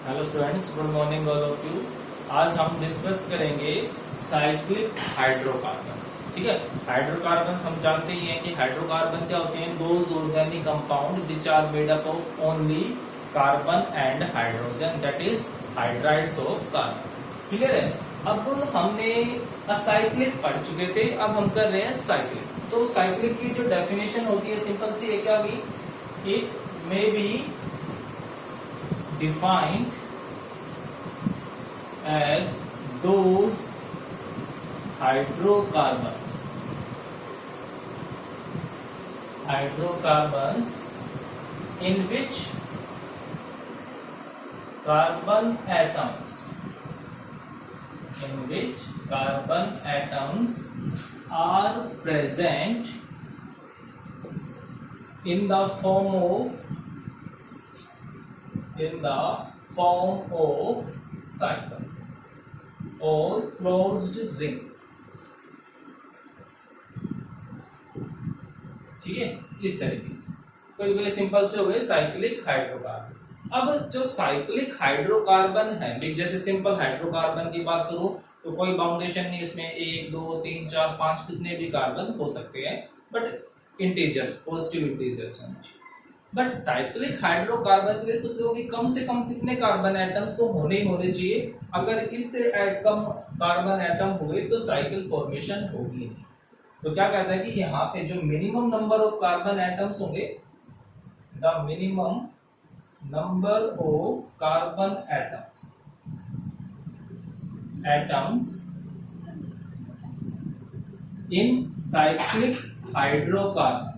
Hello students, good morning all of you. आज हम discuss करेंगे साइक्लिक हाइड्रोकार्बन्स। ठीक है, हाइड्रोकार्बन्स हम जानते ही हैं कि हाइड्रोकार्बन क्या होते हैं। Those organic compound which are made up of only carbon and hydrogen, that is hydrides of carbon. Clear है। अब हमने असाइक्लिक पढ़ चुके थे, अब हम कर रहे हैं साइक्लिक। तो साइक्लिक की जो डेफिनेशन होती है सिंपल सी है, क्या होगी? It may B defined as those hydrocarbons in which carbon atoms are present in the form of cycle or closed ring। ठीक है, इस तरीके से। तो ये सिंपल से हो गए साइक्लिक हाइड्रोकार्बन। अब जो साइक्लिक हाइड्रोकार्बन है, जैसे सिंपल हाइड्रोकार्बन की बात करूं तो कोई बाउंडेशन नहीं, इसमें 1 2 3 4 5 कितने भी कार्बन हो सकते हैं, बट इंटीजर्स, पॉजिटिव इंटीजर्स होने चाहिए। बट साइक्लिक हाइड्रोकार्बन के लिए सूत्र की कम से कम कितने कार्बन एटम्स तो होने चाहिए। अगर इससे कम कार्बन एटम हुए तो साइकिल फॉर्मेशन होगी नहीं। तो क्या कहता है कि यहाँ पे जो minimum number of carbon atoms होंगे, the minimum number of carbon atoms in cyclic hydrocarbon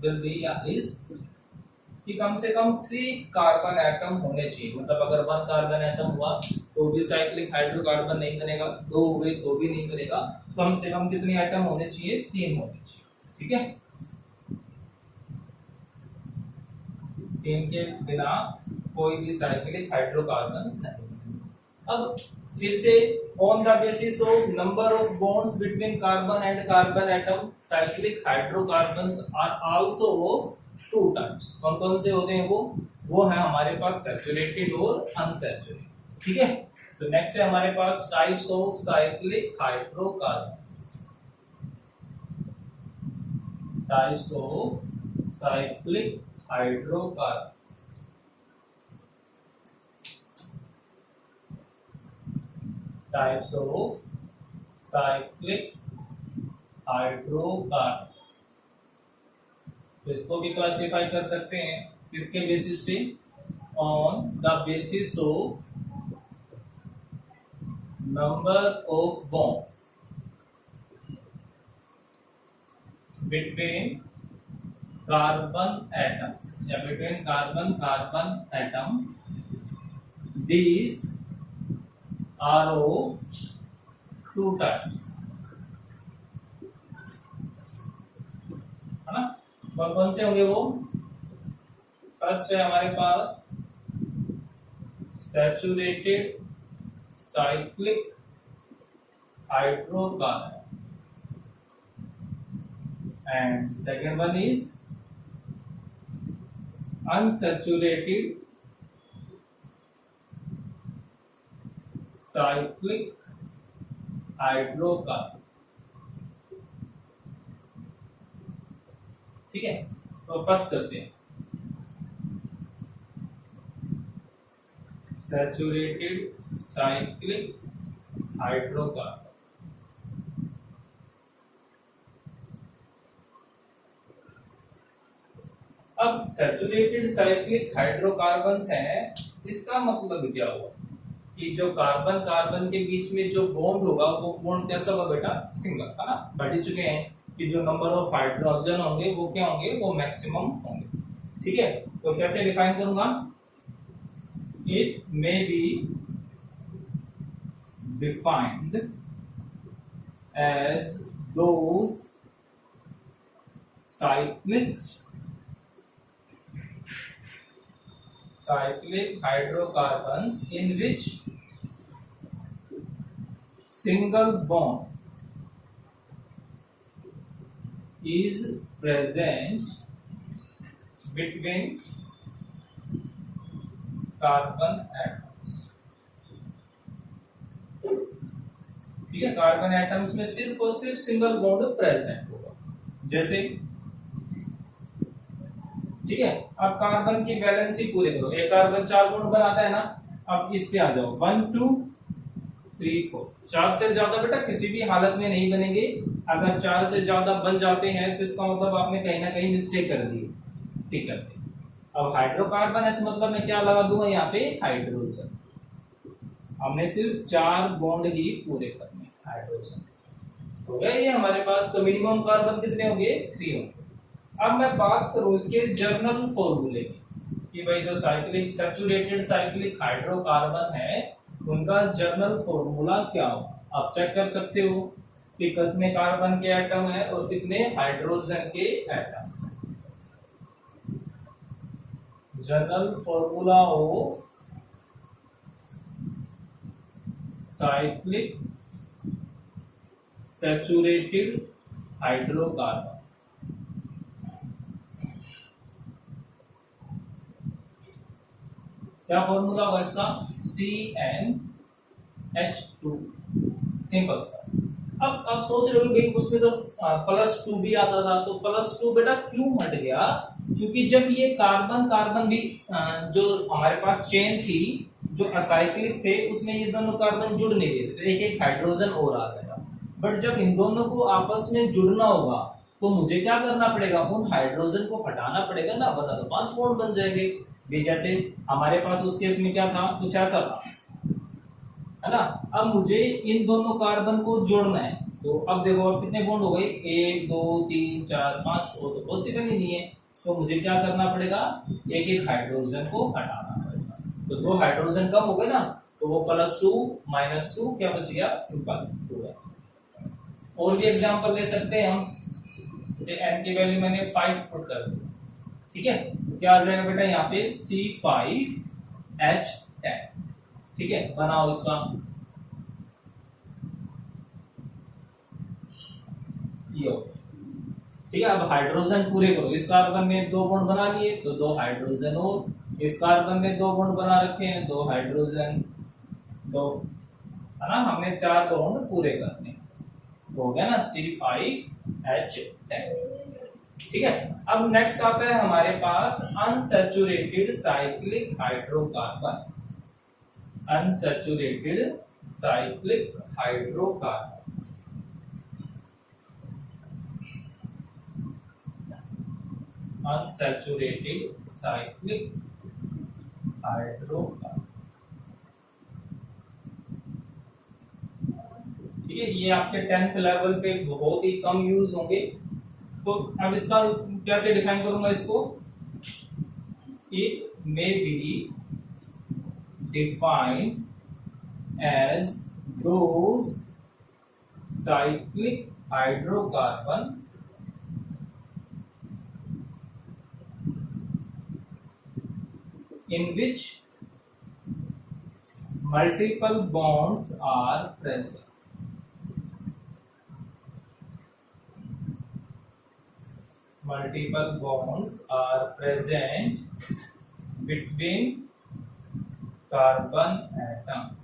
will be is कि कम से कम 3 कार्बन एटम होने चाहिए। मतलब अगर 1 कार्बन एटम हुआ तो भी साइक्लिक हाइड्रोकार्बन नहीं बनेगा, 2 हुए तो भी नहीं बनेगा। कम से कम कितने एटम होने चाहिए? 3 होने चाहिए। ठीक है, 3 के बिना कोई भी साइक्लिक हाइड्रोकार्बन नहीं। अब फिर से on the basis of number of bonds between carbon and carbon atom, cyclic hydrocarbons are also of 2 types. कौन कौन से होते हैं वो है हमारे पास सैचुरेटेड और अनसैचुरेटेड। ठीक है, तो नेक्स्ट है हमारे पास types of cyclic hydrocarbons. Types of cyclic hydrocarbons. Types of cyclic hydrocarbons। तो इसको भी क्लासिफाई कर सकते हैं किसके बेसिस पे? On the basis of number of bonds between carbon atoms या between carbon atom. These are of 2 types, है ना? कौन से होंगे वो? फर्स्ट है हमारे पास saturated cyclic hydrocarbon and second one is unsaturated cyclic hydrocarbon. ठीक है, तो फर्स्ट करते हैं सैचुरेटेड साइक्लिक हाइड्रोकार्बन। अब सैचुरेटेड साइक्लिक हाइड्रोकार्बन्स हैं, इसका मतलब क्या हुआ कि जो कार्बन कार्बन के बीच में जो बॉन्ड होगा वो बॉन्ड कैसा होगा बेटा? सिंगल, है ना? बढ़ चुके हैं कि जो नंबर ऑफ हाइड्रोजन होंगे वो क्या होंगे? वो मैक्सिमम होंगे। ठीक है, तो कैसे डिफाइन करूंगा? It may be defined as those cyclic hydrocarbons in which single bond is present between carbon atoms. ठीक है, कार्बन एटम्स में सिर्फ और सिर्फ सिंगल बॉन्ड प्रेजेंट होगा। जैसे ठीक है, अब कार्बन की वैलेंसी पूरे करो। एक कार्बन 4 बॉन्ड बनाता है ना, अब इस पे आ जाओ 1 2 3 4। 4 से ज्यादा बेटा किसी भी हालत में नहीं बनेंगे। अगर 4 से ज्यादा बन जाते हैं तो इसका मतलब आपने कहीं ना कहीं मिस्टेक कर दी। ठीक है, अब हाइड्रोकार्बन है तो मतलब मैं क्या लगा दूंगा यहाँ पे, हाइड्रोजन। हमने सिर्फ 4 बॉन्ड ही पूरे करने, हाइड्रोजन हो गया ये हमारे पास। तो मिनिमम कार्बन कितने होंगे, 3 होंगे। अब मैं बात करूं इसके जर्नल फॉर्मूले की कि भाई जो साइक्लिक सैचुरेटेड साइक्लिक हाइड्रोकार्बन है उनका जर्नल फॉर्मूला क्या होगा। आप चेक कर सकते हो कि कितने कार्बन के एटम है और कितने हाइड्रोजन के एटम्स हैं। Journal formula of cyclic saturated hydrocarbon. क्या फॉर्मूला होगा इसका, CnH2। सिंपल सा। अब आप सोच रहे हो भाई उसमें तो +2 भी आता था, तो +2 बेटा क्यों हट गया, क्योंकि जब ये कार्बन कार्बन भी जो हमारे पास चेन थी जो असाइक्लिक थे उसमें ये दोनों कार्बन जुड़ नहीं रहे थे, एक एक हाइड्रोजन और आ गया। बट जब इन दोनों को आपस में जुड़ना होगा तो मुझे क्या करना पड़ेगा, उन हाइड्रोजन को हटाना पड़ेगा ना, वरना तो 5 बॉन्ड बन जाएंगे। भी जैसे हमारे पास उस केस में क्या था, कुछ ऐसा था, है ना। अब मुझे इन दोनों कार्बन को जोड़ना है, तो अब देखो अब कितने बॉन्ड हो गए, 1 2 3 4 5, वो तो पॉसिबल ही नहीं है। तो मुझे क्या करना पड़ेगा, एक एक हाइड्रोजन को हटाना पड़ेगा। तो 2 हाइड्रोजन कम हो गए ना, तो वो +2 -2 क्या बच गया, सिंपल 2 है। और भी एग्जांपल ले सकते हैं हम, जैसे n की वैल्यू मैंने 5 पुट कर दी। ठीक है, तो क्या आ जाएगा बेटा यहाँ पे C5H10। ठीक है, बनाओ इसका यो। ठीक है, अब हाइड्रोजन पूरे करो। इस कार्बन में 2 बॉन्ड बना लिए तो 2 हाइड्रोजन, और इस कार्बन में 2 बॉन्ड बना रखे हैं, 2 हाइड्रोजन 2, है ना। हमने 4 बॉन्ड पूरे करने, हो गया ना C5H10। ठीक है, अब नेक्स्ट आता है हमारे पास unsaturated cyclic hydrocarbon. Unsaturated cyclic hydrocarbon. Unsaturated cyclic hydrocarbon. ठीक है, ये आपके 10th लेवल पे बहुत ही कम यूज होंगे। तो अब इसका कैसे डिफाइन करूंगा इसको, it may be defined as those cyclic hydrocarbon in which multiple bonds are present. Multiple bonds are present between carbon atoms.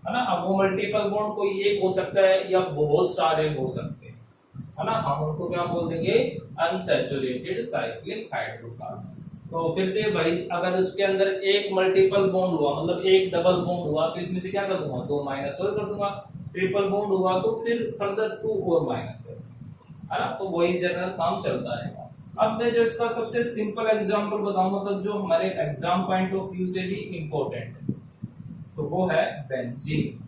है ना। अब वो मल्टीपल बॉन्ड कोई एक हो सकता है या बहुत सारे हो सकते हैं, है ना। हम उनको क्या बोल देंगे, अनसैचुरेटेड साइक्लिक हाइड्रोकार्बन। तो फिर से भाई अगर उसके अंदर एक मल्टीपल बॉन्ड हुआ, मतलब एक डबल बॉन्ड हुआ, तो इसमें से क्या कर दूंगा, 2 माइनस और कर दूंगा। ट्रिपल बॉन्ड हुआ तो फिर फर्दर 2 और माइनस कर दूंगा, है ना। तो वही जनरल काम चलता रहेगा। अब मैं जो इसका सबसे सिंपल एग्जांपल बताऊं, मतलब जो हमारे एग्जाम पॉइंट ऑफ व्यू से भी इंपॉर्टेंट है, तो वो है बेंजीन।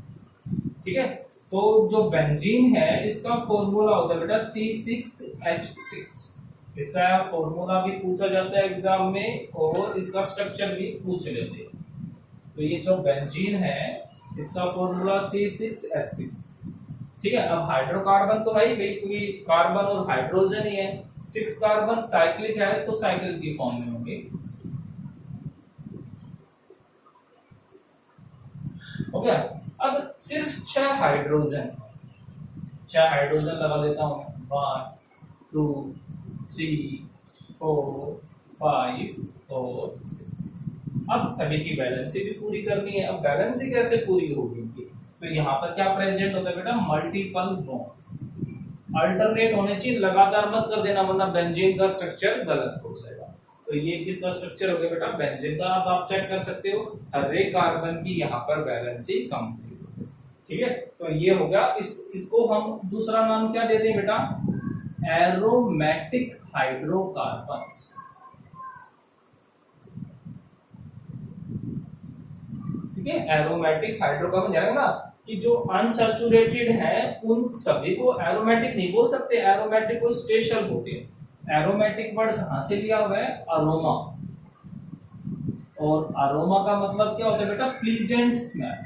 ठीक है, तो जो बेंजीन है इसका फॉर्मूला होता है बेटा C6H6। इसका फॉर्मूला भी पूछा जाता है एग्जाम में और इसका स्ट्रक्चर भी पूछ लेते हैं। तो ये जो बेंजीन है इसका फॉर्मूला C6H6। ठीक है, अब हाइड्रोकार्बन तो भाई कोई कार्बन और हाइड्रोजन ही है, 6 कार्बन साइक्लिक है तो साइकिल की फॉर्म में होंगे। हो गया। अब सिर्फ 6 हाइड्रोजन लगा देता हूं, 1 2 3, 4, 5 और 6। अब सभी की बैलेंसी भी पूरी करनी है। अब बैलेंसी कैसे पूरी होगी इनकी? तो यहाँ पर क्या प्रेजेंट होता है बेटा? Multiple bonds. अल्टरनेट होने चाहिए, लगातार मत कर देना वरना बेंजीन का स्ट्रक्चर गलत हो जाएगा। तो ये किसका स्ट्रक्चर हो गया बेटा? बेंजीन का। अब आप चेक कर सकते हो हर एक कार्बन की यहाँ पर बैलेंसी कंप्लीट। ठीक है, तो ये हो गया। इसको हम दूसरा नाम क्या देते हैं बेटा? Aromatic hydrocarbons. ठीक है, एरोमेटिक हाइड्रोकार्बन जानेगा ना कि जो अनसैचुरेटेड है उन सभी को एरोमेटिक नहीं बोल सकते, एरोमेटिक को स्पेशल बोलते हैं। एरोमेटिक वर्ड कहां से लिया हुआ है? अरोमा। और अरोमा का मतलब क्या होता है बेटा? Pleasant smell.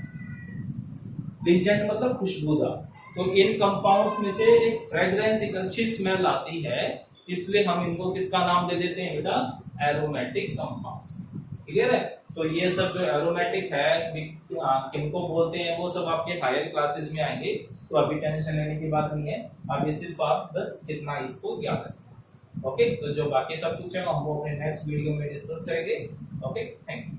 प्लीजेंट मतलब खुशबूदार। तो इन कंपाउंड्स में से एक फ्रेग्रेंस, एक अच्छी स्मेल आती है, इसलिए हम इनको किसका नाम दे देते हैं बेटा? Aromatic compounds. क्लियर है? तो ये सब जो एरोमेटिक है किनको बोलते हैं वो सब आपके हायर क्लासेस में आएंगे, तो अभी टेंशन लेने की बात नहीं है। अभी सिर्फ आप बस इतना इसको याद रखें। ओके, तो जो बाकी सब कुछ है हम वो अपने नेक्स्ट वीडियो में डिस्कस करेंगे। Okay, thank you.